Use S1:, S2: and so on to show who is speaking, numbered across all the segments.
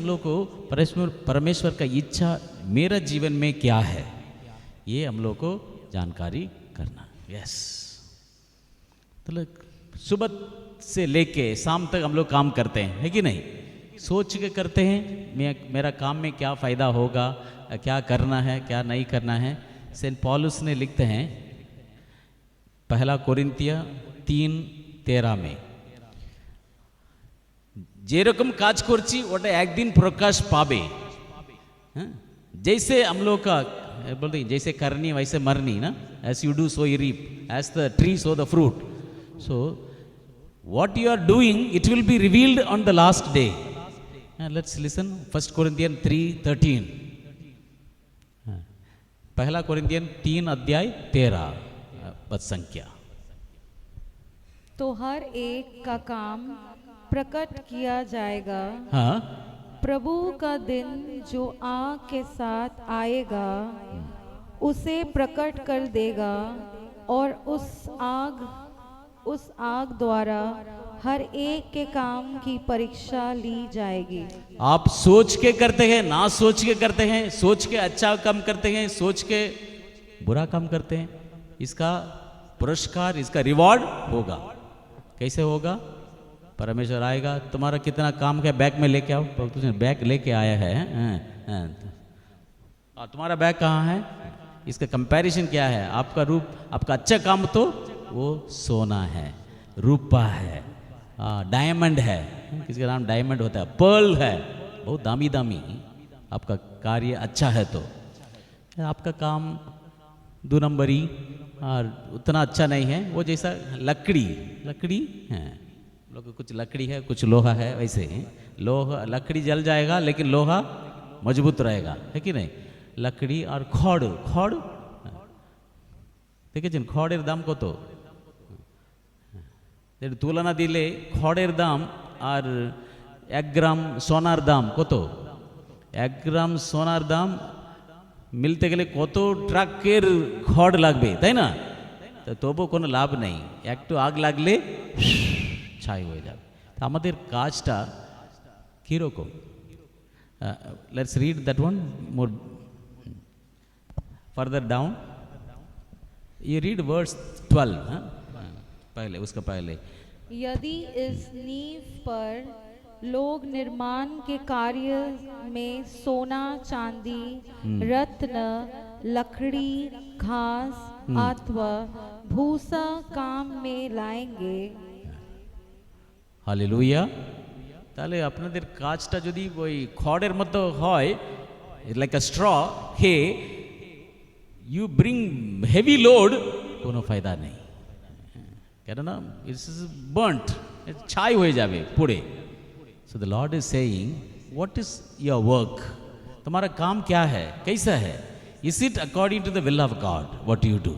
S1: हम लोग को परमेश्वर का इच्छा मेरा जीवन में क्या है, ये हम लोग को जानकारी करना। यस, तो सुबह से लेके शाम तक हम लोग काम करते हैं, है कि नहीं? सोच के करते हैं मेरा काम में क्या फ़ायदा होगा, क्या करना है क्या नहीं करना है। सेंट पॉलुस ने लिखते हैं पहला कोरिन्थिया 3:13 में, যেরকম কাজ করছি ওটা একদিন প্রকাশ পাবে। जैसे हम लोग का बोलते हैं जैसे करनी वैसे मरनी ना, as you do so you reap, as the tree so the fruit. So what you are doing, it will be revealed on the last day. Let's listen 1 Corinthians 3:13. पहला कोरिन्थियन 3:13 पद संख्या।
S2: तो हर एक का काम प्रकट किया जाएगा,
S1: हाँ,
S2: प्रभु का दिन जो आग के साथ आएगा उसे प्रकट कर देगा, और उस आग द्वारा हर एक के काम की परीक्षा ली जाएगी।
S1: आप सोच के करते हैं, ना सोच के करते हैं, सोच के अच्छा काम करते हैं, सोच के बुरा काम करते हैं, इसका पुरस्कार, इसका रिवॉर्ड होगा। कैसे होगा? परमेश्वर आएगा, तुम्हारा कितना काम है बैग में लेके आओ, तो तुझे बैग लेके आया है, और तुम्हारा बैग कहाँ है, इसका कंपैरिजन क्या है? आपका रूप, आपका अच्छा काम तो वो सोना है, रूपा है, डायमंड है, किसका नाम डायमंड होता है, पर्ल है, बहुत दामी दामी। आपका कार्य अच्छा है तो आपका काम 2 नंबरी और उतना अच्छा नहीं है, वो जैसा लकड़ी है, लोग कुछ लकड़ी है कुछ लोहा है, वैसे लोहा लकड़ी जल जाएगा लेकिन लोहा मजबूत रहेगा, है कि नहीं? लकड़ी और खड़ দেখেছেন খড়ের দাম কত? তুলনা দিলে খড়ের দাম আর 1 গ্রাম সোনার দাম কত? 1 গ্রাম সোনার দাম মিলতে গেলে কত ট্রাকের খড় লাগবে, তাই না? তো তবু কোনো লাভ নেই, একটু আগ লাগলে ছাই হয়ে যাবে। তো আমাদের কাজটা কীরকম? Let's read that one more further down. ये रीड वर्स 12, पहले उसका पहले,
S2: यदि इस नींव पर लोग निर्माण के कार्य में सोना चांदी रत्न लकड़ी घास अथवा भूसा काम में लाएंगे।
S1: हालेलुया। তাহলে আপনাদের কাজটা যদি ওই খড়ের মতো হয়, like a straw hay, you bring heavy load, কোনো ফায়দা নেই, কেননা ইটস বার্নড, ছাই হয়ে যাবে পুড়ে। So the lord is saying what is your work, तुम्हारा काम क्या है, कैसा है? Is it according to the will of God what you do?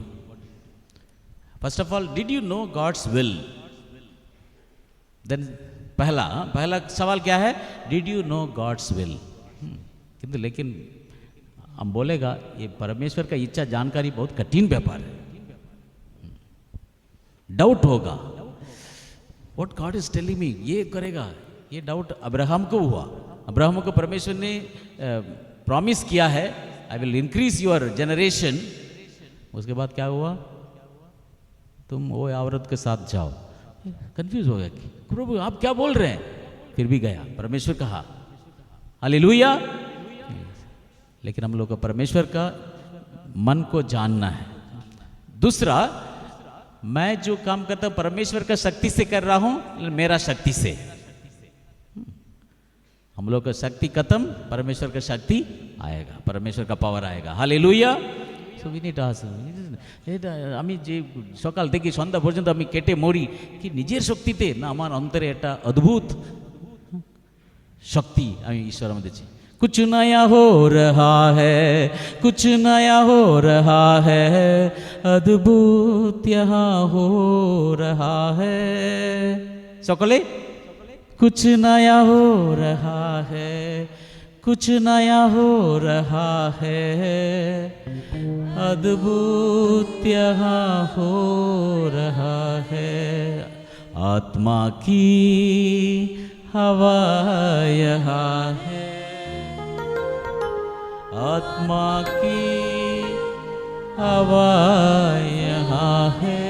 S1: First of all, did you know God's will? Then पहला सवाल क्या है? Did you know God's will? किंतु लेकिन हम बोलेगा ये परमेश्वर का इच्छा जानकारी बहुत कठिन व्यापार है, डाउट होगा। What God is telling me, ये करेगा, ये डाउट अब्राहम को हुआ। अब्राहम को परमेश्वर ने प्रॉमिस किया है, I will increase your generation. उसके बाद क्या हुआ? तुम वो औरत के साथ जाओ। कंफ्यूज हो गया, प्रभु आप क्या बोल रहे हैं? फिर भी गया, परमेश्वर कहा। हालेलुया। लेकिन हम लोग को परमेश्वर का मन को जानना है। दूसरा, मैं जो काम करता हूं परमेश्वर का शक्ति से कर रहा हूं, मेरा शक्ति से। हम लोग का शक्ति खत्म, परमेश्वर का शक्ति आएगा, परमेश्वर का पावर आएगा। हालेलुया। सो वी नीड आस, আমি যে সকাল থেকে সন্ধ্যা পর্যন্ত আমি কেটে মরি কি নিজের শক্তিতে, না আমার অন্তরে একটা অদ্ভুত শক্তি আমি ঈশ্বর আমাদের দিয়েছি। कुछ नया हो रहा है, कुछ नया हो रहा है, अद्भुत यहाँ हो रहा है। सकले कुछ नया हो रहा है, कुछ नया हो रहा है, अद्भुत यहाँ हो रहा है। आत्मा की हवा यहाँ है। आत्मा की हवा यहाँ है,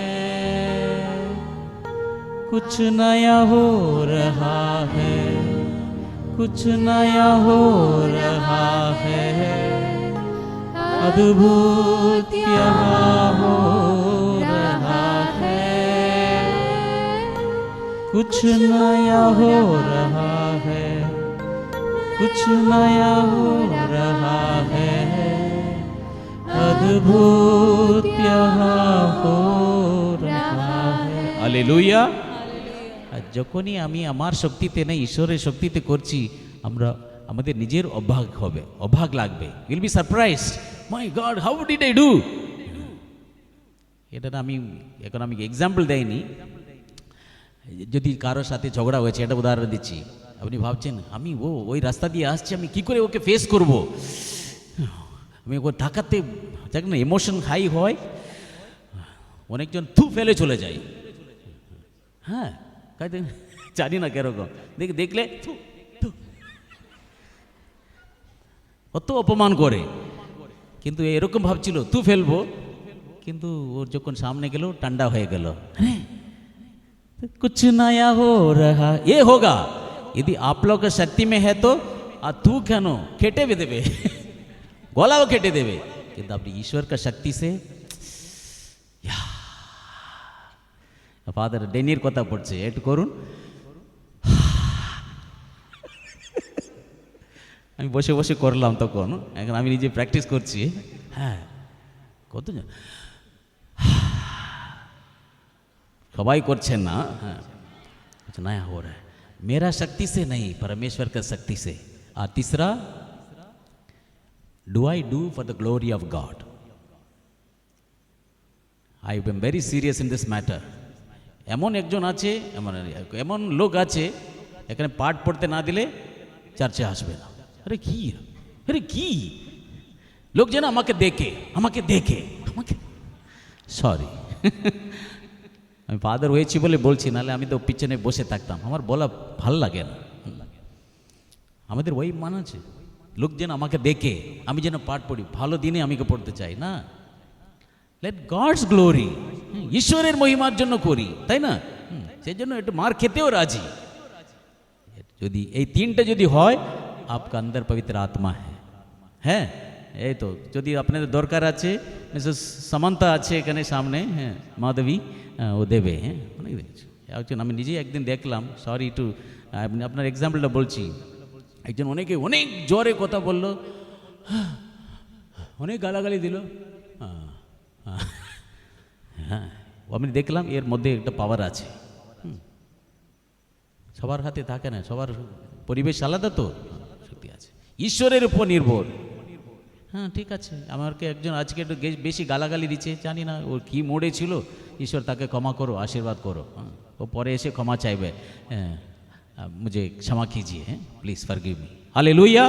S1: कुछ नया हो रहा है, कुछ नया हो रहा है, अद्भुत यहाँ हो रहा है, कुछ नया हो रहा है, कुछ नया हो रहा है, अद्भुत यहाँ हो रहा है। हालेलुया। আর যখনই আমি আমার শক্তিতে নেই ঈশ্বরের শক্তিতে করছি, আমরা আমাদের নিজের অবাক হবে, অবাক লাগবে, will be surprised, my god how did I do. এটা না আমি এখন আমি এক্সাম্পল দেইনি, যদি কারোর সাথে ঝগড়া হয়েছে এটা উদাহরণ দিচ্ছি, আপনি ভাবছেন আমি ওই রাস্তা দিয়ে আসছি, আমি কি করে ওকে ফেস করব, আমি ওকে টাকাতে দেখ না ইমোশন হাই হয়, অনেকজন থু ফেলে চলে যায়। হ্যাঁ জানি না কেরকম দেখলে অত অপমান করে, কিন্তু এরকম ভাবছিল তু ফেলবো, কিন্তু ওর যখন সামনে গেল ঠান্ডা হয়ে গেল। कुछ नया हो रहा ये होगा यदि आप लोग का शक्ति में है तो तू কেন কেটে দেবে, গলাও কেটে দেবে, কিন্তু আপনি ঈশ্বর का शक्ति से ফাদার ডেনির কথা পড়ছে একটু করুন। আমি বসে বসে করলাম তখন, এখন আমি নিজে প্র্যাকটিস করছি। হ্যাঁ কত সবাই করছেন না। হ্যাঁ नया हो रहा है, मेरा शक्ति से नहीं परमेश्वर का शक्ति से। और तीसरा, do I do for the glory of God. I am very serious in this matter. এমন একজন আছে, এমন লোক আছে এখানে পাঠ পড়তে না দিলে চার্চে আসবে না। আরে কি, আরে কি লোক যেন আমাকে দেখে আমাকে সরি আমি ফাদার হয়েছি বলে বলছি, নাহলে আমি তো পিছনে বসে থাকতাম, আমার বলা ভাল লাগে না। আমাদের ওই মান আছে, লোক যেন আমাকে দেখে আমি যেন পাঠ পড়ি, ভালো দিনে আমি পড়তে চাই না। লেট গডস গ্লোরি, ঈশ্বরের মহিমার জন্য করি, তাই না? সেই জন্য একটু মার খেতেও রাজি। যদি এই তিনটা যদি হয়, आपका अंदर पवित्र आत्मा है। এই তো যদি আপনাদের দরকার আছে, মিসেস সামান্তা আছে এখানে সামনে, হ্যাঁ মাধবী, ও দেবে। হ্যাঁ অনেক দেখছি, একজন আমি নিজেই একদিন দেখলাম, সরি একটু আপনার এক্সাম্পলটা বলছি। একজন অনেক জোরে কথা বললো, অনেক গালাগালি দিল। হ্যাঁ আমি দেখলাম এর মধ্যে একটা পাওয়ার আছে। সবার হাতে থাকে না, সবার পরিবেশ আলাদা, তো শক্তি আছে ঈশ্বরের উপর নির্ভর। হ্যাঁ ঠিক আছে, আমাকে একজন আজকে একটু বেশি গালাগালি দিচ্ছে, জানি না ওর কী মোড়ে ছিল, ঈশ্বর তাকে ক্ষমা করো, আশীর্বাদ করো। ও পরে এসে ক্ষমা চাইবে, হ্যাঁ मुझे क्षमा कीजिए, प्लीज फॉरगिव मी। हालेलुया।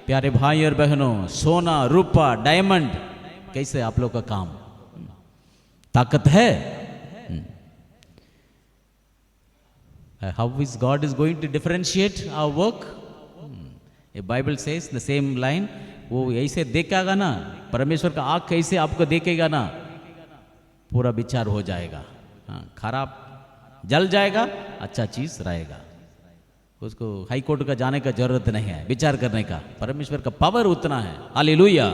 S1: प्यारे भाई और बहनों, सोना रूपा डायमंड कैसे आप लोग का काम ताकत है? How is God is going to differentiate our work? A Bible says the same line, वो ऐसे देखेगा ना, परमेश्वर का आँख कैसे आपको देखेगा ना, पूरा विचार हो जाएगा। हाँ खराब जल जाएगा, अच्छा चीज रहेगा। उसको हाई कोर्ट का जाने का जरूरत नहीं है, विचार करने का। परमेश्वर का पावर उतना है। हालेलुया।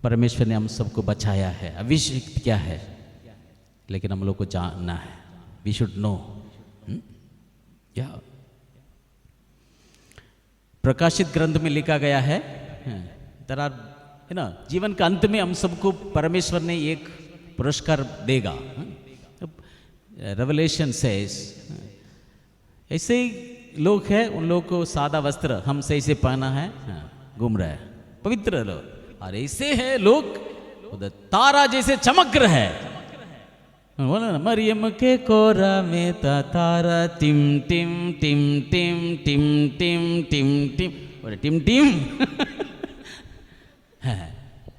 S1: परमेश्वर ने हम सबको बचाया है, अभिषेक किया है, लेकिन हम लोग को जानना है, वी शुड नो। प्रकाशित ग्रंथ में लिखा गया है, तरह है ना, जीवन का अंत में हम सबको परमेश्वर ने एक पुरस्कार देगा। रेवलेशन सेज ऐसे ही लोग हैं, उन लोग को सादा वस्त्र हमसे ऐसे पहना है, घूम रहा है पवित्र लोग, और ऐसे है लोग उधर तारा जैसे चमक रहा है। बोला ना, मरियम के कोरा में तारा टिम टिम टिम टिम टिम टिम टिम टिम, बोले टिम टिम है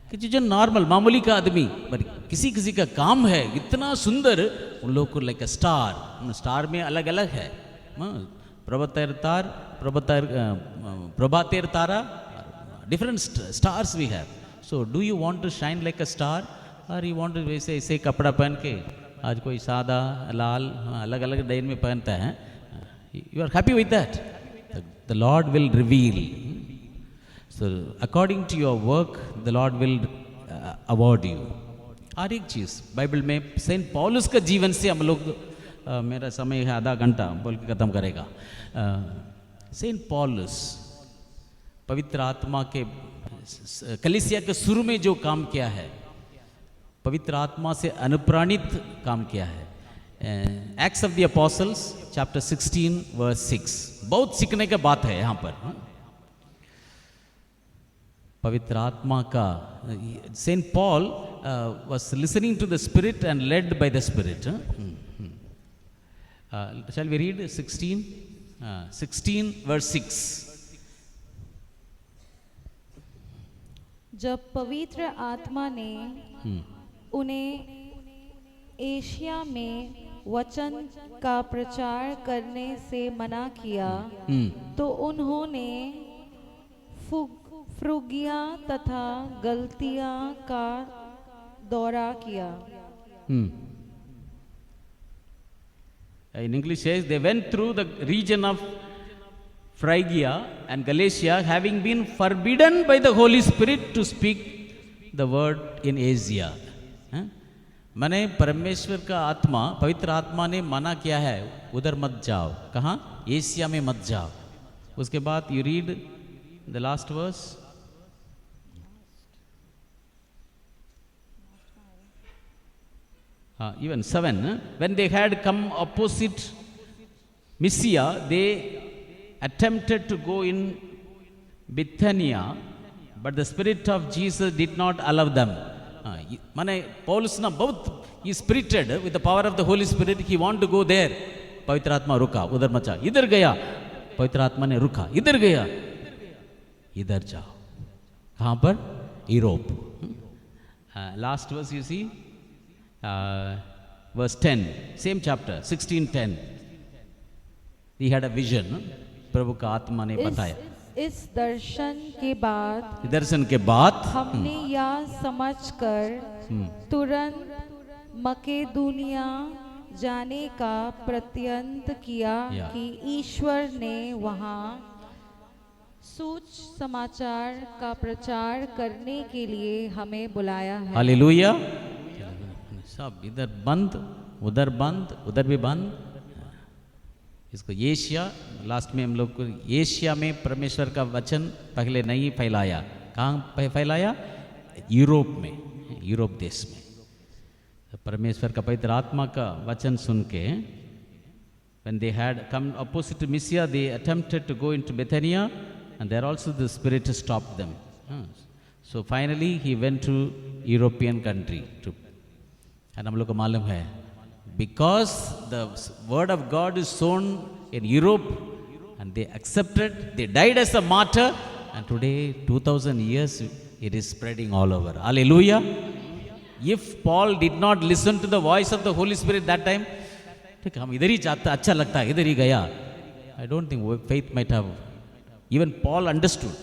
S1: कि जो नॉर्मल मामूली का आदमी, पर किसी किसी का काम है इतना सुंदर, उन लोग को लाइक अ स्टार। स्टार में अलग अलग है, Prabhatir Tara, different stars we have. So do you want to shine like a star or you want to वैसे ऐसे कपड़ा पहन के आज कोई सादा लाल अलग अलग डिजाइन में पहनता है, you are happy with that? The Lord will reveal. So according to your work the Lord will award you. और एक चीज़ बाइबल में सेंट पॉलुस का जीवन से हम लोग मेरा समय है आधा घंटा बोल के ख़त्म करेगा. सेंट पॉलुस पवित्र आत्मा के कलीसिया के शुरू में जो काम किया है, पवित्र आत्मा से अनुप्राणित काम किया है. Acts of the Apostles chapter 16 verse 6, बहुत सीखने की बात है यहाँ पर. पवित्र आत्मा का Saint Paul was listening to the Spirit and led by the Spirit. Shall we read 16 verse 6?
S2: जब पवित्र आत्मा ने उन्हें एशिया में वचन का प्रचार करने से मना किया तो उन्होंने फ्रूगिया तथा गलतिया का दौरा किया.
S1: In English says they went through the region of Phrygia and Galatia, having been forbidden by the Holy Spirit to speak the word in Asia. माने परमेश्वर का आत्मा, पवित्र आत्मा ने मना किया है उधर मत जाओ. कहाँ? एशिया में मत जाओ. उसके बाद you read the last verse. Even 7, when they had come opposite Mysia, they attempted to go in Bithynia, but the Spirit of Jesus did not allow them. माने पौलुस ना बहुत he spirited with the power of the Holy Spirit, he want to go there. पवित्र आत्मा रुका, उधर मचा. इधर गया, पवित्र आत्मा ने रुका. इधर गया, इधर जाओ. कहाँ पर? Europe. Last verse you see. Verse 10, same chapter, 16:10. He had a vision. प्रभु का आत्मा ने बताया.
S2: इस दर्शन के बाद हमने यह समझकर तुरंत मकेदुनिया जाने का प्रत्यंत किया कि ईश्वर ने वहाँ सुसमाचार का प्रचार करने के लिए हमें बुलाया है. हालेलुया. सब इधर बंद, उधर भी बंद. इसको एशिया, लास्ट में हम लोग को एशिया में परमेश्वर का वचन पहले नहीं फैलाया. कहाँ फैलाया? यूरोप में, यूरोप देश में. परमेश्वर का पवित्र आत्मा का वचन सुन के when they had come opposite to Mysia, they attempted to go into Bithynia, and there also the Spirit stopped them. So finally he went to European country to. And हम लोग को मालूम है, because the word of God is sown in Europe and they accepted, they died as a martyr, and today 2000 years it is spreading all over. Hallelujah. If Paul did not listen to the voice of the Holy Spirit that time, ठीक हम इधर ही जाता, अच्छा लगता है, इधर ही गया. I don't think faith might have. Even Paul understood.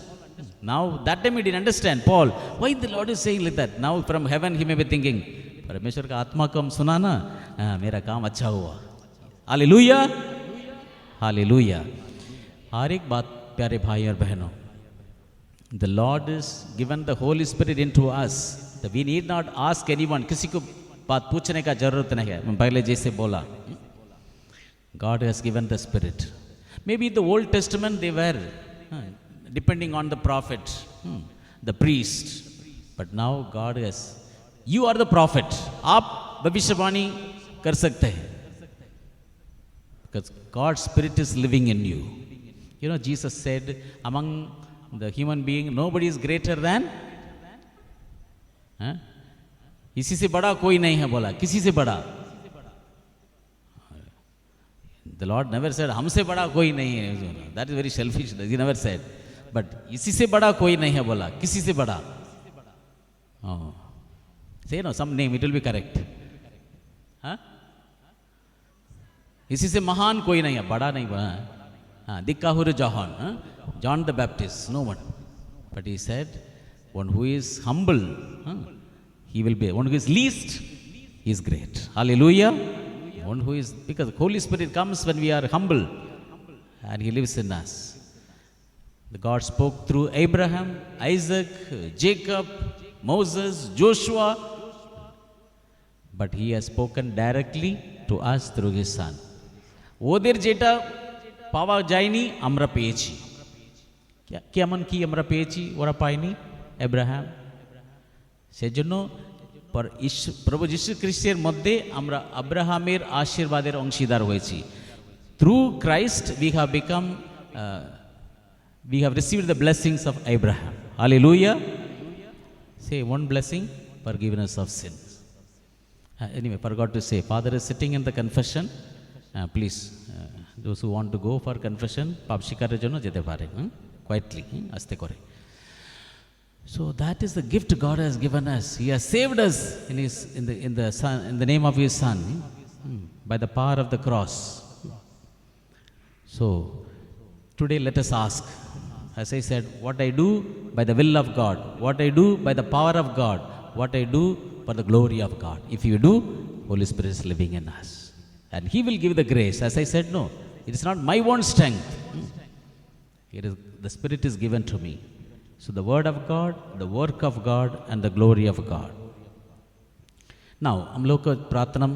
S2: Now that time he didn't understand. Paul, why the Lord is saying like that? Now from heaven he may be thinking, परमेश्वर का आत्मा को हम सुना ना, मेरा काम अच्छा हुआ. Hallelujah, hallelujah. हर एक बात प्यारे भाई और बहनों, the Lord is given the Holy Spirit into us. We need not ask anyone. किसी को बात पूछने का जरूरत नहीं है. मैं पहले जैसे बोला, God has given the Spirit. Maybe in the Old Testament they were depending on the prophet, the priest. But now God has. You are the prophet. आप भविष्यवाणी कर सकते हैं. Because God's Spirit is living in you. You know, Jesus said, among the human being, nobody is greater than. इसी से बड़ा कोई नहीं है बोला. किसी से बड़ा. The Lord never said, हमसे बड़ा कोई नहीं है. That is very selfish. He never said. But इसी से बड़ा कोई नहीं है बोला. किसी से बड़ा. Oh. Say no, some name, it will be correct.
S1: इसी से महान कोई नहीं है, बड़ा नहीं बना है. हाँ, दिक्काहुर John, John the Baptist, no one. But he said, one who is humble, he will be. One who is least, he is great. Hallelujah. One who is, because the Holy Spirit comes when we are humble, and he lives in us. The God spoke through Abraham, Isaac, Jacob, Moses, Joshua, but he has spoken directly to us through his son. ওদের যেটা পাওয়া যায়নি আমরা পেয়েছি, কেমন কি আমরা পেয়েছি ওরা পায়নি, আব্রাহাম। সেজন্য প্রভু যীশু খ্রিস্টের মধ্যে আমরা আব্রাহামের আশীর্বাদের অংশীদার হয়েছি। Through Christ we have received the blessings of Abraham. Hallelujah. Say one blessing, forgiveness of sins. Anyway, forgot to say, Father is sitting in the confession. Please, those who want to go for confession, পাপ স্বীকারের জন্য যেতে পারেন quietly, আস্তে করে. So that is the gift God has given us. He has saved us in the name of His Son, by the power of the cross. So today let us ask, as I said, what I do by the will of God, what I do by the power of God, what I do for the glory of God. If you do, Holy Spirit is living in us, and He will give the grace. As I said, no, it is not my own strength. It is the Spirit is given to me. So the word of God, the work of God, and the glory of God. Now, हम लोग को प्रार्थना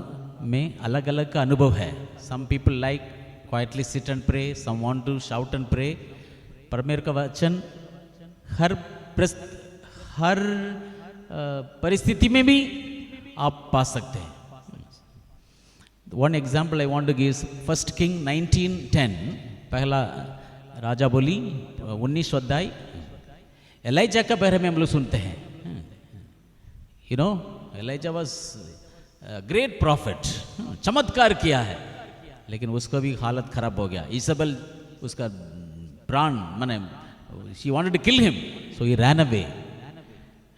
S1: में अलग अलग का अनुभव है. Some people like quietly sit and pray. Some want to shout and pray. परमेश्वर का वचन हर परिस्थिति में भी आप पा सकते हैं. One example I want to give is 1 King 19:10. पहला राजा बोली 19 अध्याय. एलाइजा का बारे में हम लोग सुनते हैं. You know, Elijah was a great prophet. चमत्कार किया है, लेकिन उसका भी हालत खराब हो गया. इसाबेल उसका प्राण माने she wanted to kill him, so he ran away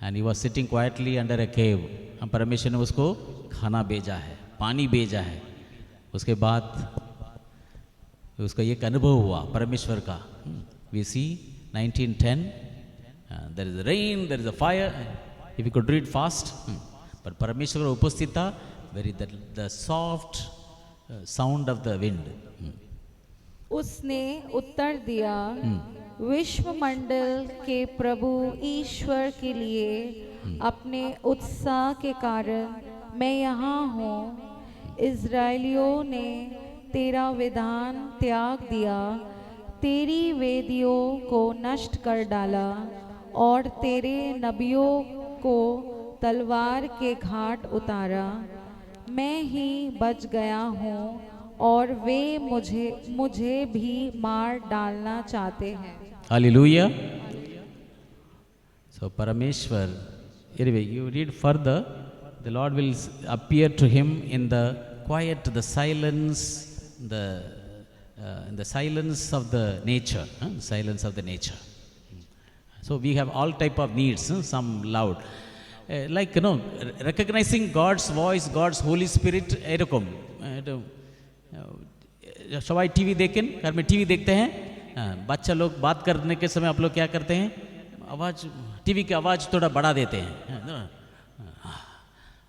S1: and he was sitting quietly under a cave. हम परमेश्वर ने उसको खाना भेजा है, पानी भेजा है. उसके बाद उसका एक अनुभव हुआ परमेश्वर का. We see 19:10, there is a rain, there is a fire. If you could read fast, but परमेश्वर की उपस्थिति, very the soft sound of the wind.
S2: उसने उत्तर दिया, विश्वमंडल के प्रभु ईश्वर के लिए अपने उत्साह के कारण मैं यहाँ हूँ. इज़राइलियों ने तेरा विधान त्याग दिया, तेरी वेदियों को नष्ट कर डाला और तेरे नबियों को तलवार के घाट उतारा. मैं ही बच गया हूँ और वे मुझे भी मार डालना चाहते हैं.
S1: Hallelujah. So Parameshwar, anyway, you read further, the Lord will appear to him in the quiet, the silence, in the silence of the nature, silence of the nature. So we have all type of needs, some loud, like recognizing God's voice, God's Holy Spirit. एरकम Sawai TV देखें, घर में TV देखते हैं, बच्चा लोग बात करने के समय आप लोग क्या करते हैं, आवाज़ टीवी की आवाज़ थोड़ा बढ़ा देते हैं.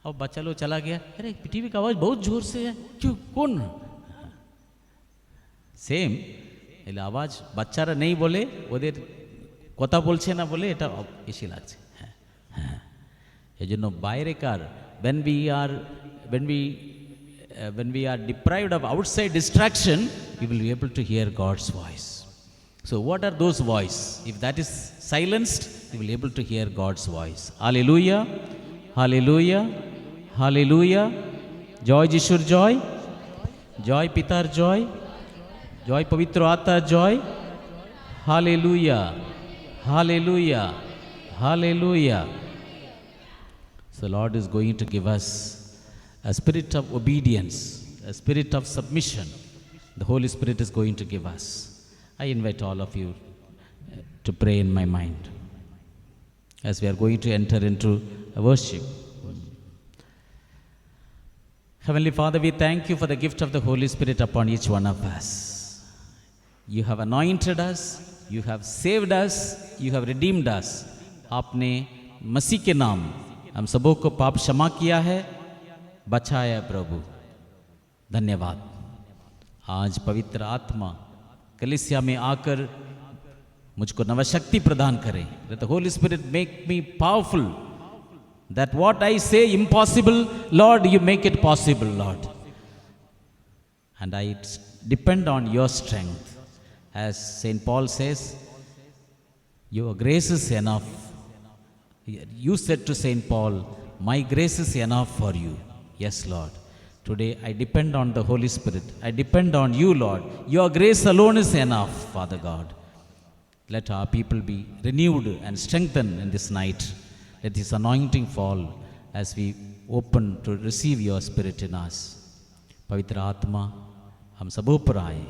S1: अब बच्चा लोग चला गया, अरे टीवी की आवाज़ बहुत जोर से है, क्यों, कौन? সেম এলে আওয়াজ বাচ্চারা নেই বলে, ওদের কথা বলছে না বলে এটা বেশি লাগছে. হ্যাঁ হ্যাঁ, এই জন্য বাইরেকার when we are deprived of outside distraction, we will be able to hear God's voice. So what are those voice? If that is silenced, we will be able to hear God's voice. Hallelujah, hallelujah, hallelujah. জয় যিশুর জয়, জয় পিতার জয়, জয় পবিত্র আত্মার জয়. Hallelujah, hallelujah, hallelujah. So Lord is going to give us a spirit of obedience, a spirit of submission. The Holy Spirit is going to give us. I invite all of you to pray in my mind as we are going to enter into a worship. Heavenly Father, we thank you for the gift of the Holy Spirit upon each one of us. You have anointed us, you have saved us, you have redeemed us. आपने मसीह के नाम हम सबों को पाप क्षमा किया है, बचाया है प्रभु। धन्यवाद। आज पवित्र आत्मा कलीसिया में आकर मुझको नवशक्ति प्रदान करे। Let the Holy Spirit make me powerful. That what I say impossible, Lord, you make it possible, Lord. And I depend on your strength. As St. Paul says, your grace is enough. You said to St. Paul, my grace is enough for you. Yes, Lord. Today I depend on the Holy Spirit. I depend on you, Lord. Your grace alone is enough, Father God. Let our people be renewed and strengthened in this night. Let this anointing fall as we open to receive your Spirit in us. पवित्र आत्मा हम सबों पर आए।